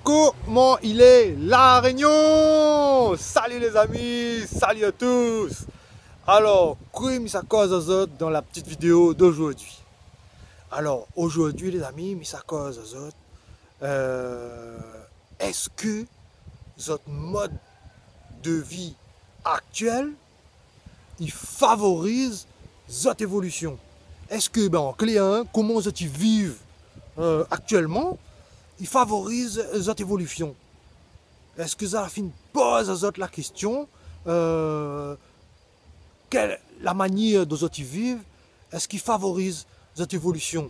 Comment il est la Réunion? Salut les amis, salut à tous. Alors, comme ça cause dans la petite vidéo d'aujourd'hui. Alors, aujourd'hui les amis, ça cause est-ce que votre mode de vie actuel il favorise votre évolution? Est-ce que, en clé 1, comment vous vivez actuellement, il favorise votre évolution? Est-ce que ça pose la question la manière dont vous vivez, est-ce qu'il favorise votre évolution?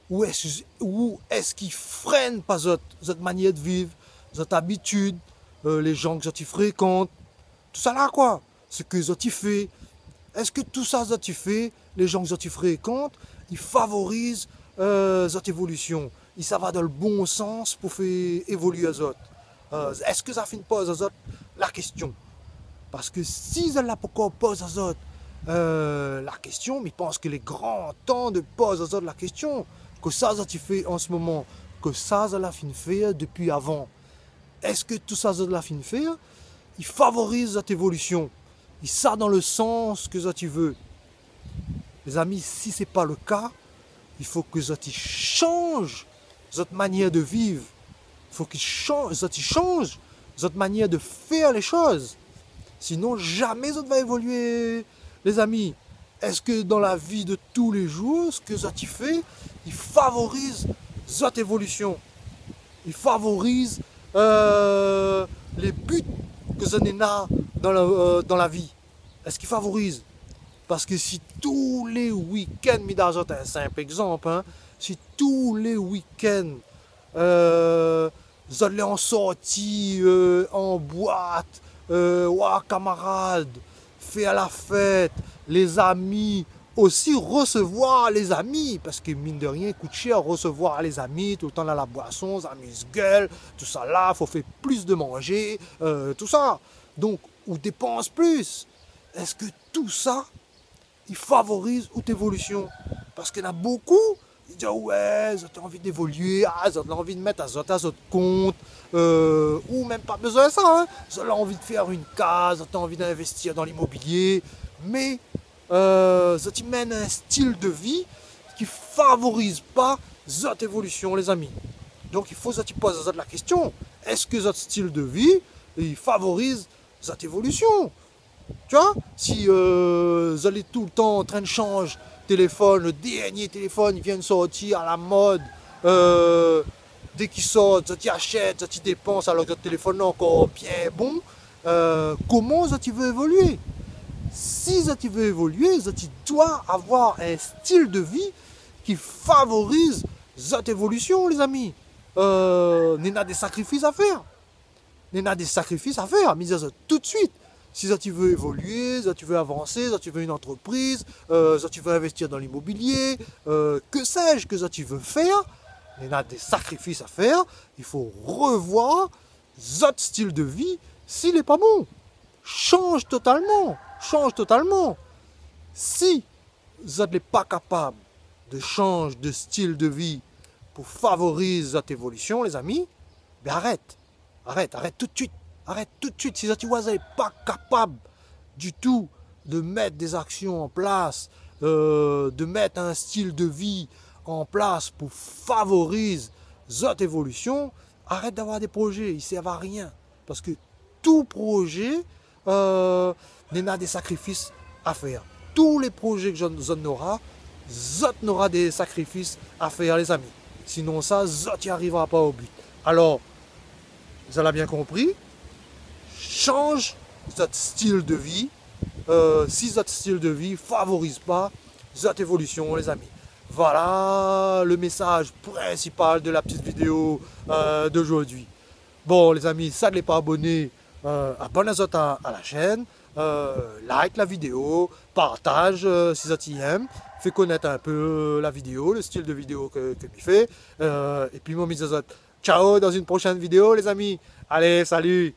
Ou est-ce qu'il freine pas votre manière de vivre, votre habitude, les gens que vous fréquentez, tout ça là quoi? Ce que vous faites, est-ce que tout ça vous fait, les gens que vous fréquentez, ils favorisent votre évolution? Et ça va dans le bon sens pour faire évoluer les autres. Est-ce que ça finit pas aux autres la question? Parce que si ça n'a pas posé aux autres la question, mais je pense que les grands temps de poser aux autres la question, que ça fait en ce moment, que ça l'a fin faire depuis avant. Est-ce que tout ça l'a fin faire, il favorise cette évolution? Et ça dans le sens que tu veux. Les amis, si ce n'est pas le cas, il faut que tu changes votre manière de vivre. Il faut que tu changes votre manière de faire les choses. Sinon, jamais ça va évoluer, les amis. Est-ce que dans la vie de tous les jours, ce que tu fais, il favorise votre évolution? Il favorise les buts que vous avez dans la vie. Est-ce qu'il favorise? Parce que si tous les week-ends, un simple exemple, hein, si tous les week-ends, vous allez en sortie, en boîte, camarades, faire la fête, les amis, aussi recevoir les amis, parce que mine de rien, il coûte cher recevoir les amis, tout le temps dans la boisson, les amis se gueulent, tout ça là, il faut faire plus de manger, tout ça. Donc, on dépense plus. Est-ce que tout ça, il favorise votre évolution? Parce qu'il y en a beaucoup, ils disent ouais, j'ai envie d'évoluer, j'ai envie de mettre à votre compte, ou même pas besoin de ça, hein. J'ai envie de faire une case, j'ai envie d'investir dans l'immobilier, mais ça mène un style de vie qui ne favorise pas votre évolution, les amis. Donc il faut que tu poses la question, est-ce que votre style de vie il favorise votre évolution? Tu vois, si vous allez tout le temps en train de changer téléphone, le dernier téléphone, il vient de sortir à la mode, dès qu'il sort, tu achètes, tu dépenses alors que votre téléphone est encore bien bon, comment tu veux évoluer? Si tu veux évoluer, tu dois avoir un style de vie qui favorise cette évolution, les amis. Il y a des sacrifices à faire. Il y a des sacrifices à faire, mais tout de suite. Si tu veux évoluer, si tu veux avancer, si tu veux une entreprise, si tu veux investir dans l'immobilier, que sais-je que tu veux faire, il y a des sacrifices à faire. Il faut revoir votre style de vie s'il n'est pas bon. Change totalement. Change totalement. Si vous n'êtes pas capable de changer de style de vie pour favoriser votre évolution, les amis, ben arrête. Arrête tout de suite. Arrête tout de suite. Si vous n'êtes pas capable du tout de mettre des actions en place, de mettre un style de vie en place pour favoriser votre évolution, arrête d'avoir des projets. Ils ne servent à rien. Parce que tout projet, il y a des sacrifices à faire. Tous les projets que j'en aura des sacrifices à faire, les amis. Sinon ça, tu n'y arriveras pas au but. Alors, vous avez bien compris, change votre style de vie si votre style de vie ne favorise pas votre évolution, les amis. Voilà le message principal de la petite vidéo d'aujourd'hui. Bon, les amis, si vous n'êtes pas abonné, abonnez-vous à la chaîne, like la vidéo, partage si vous aimez, fait connaître un peu la vidéo, le style de vidéo que je fais. Et puis, moi, je vous dis ciao dans une prochaine vidéo, les amis. Allez, salut!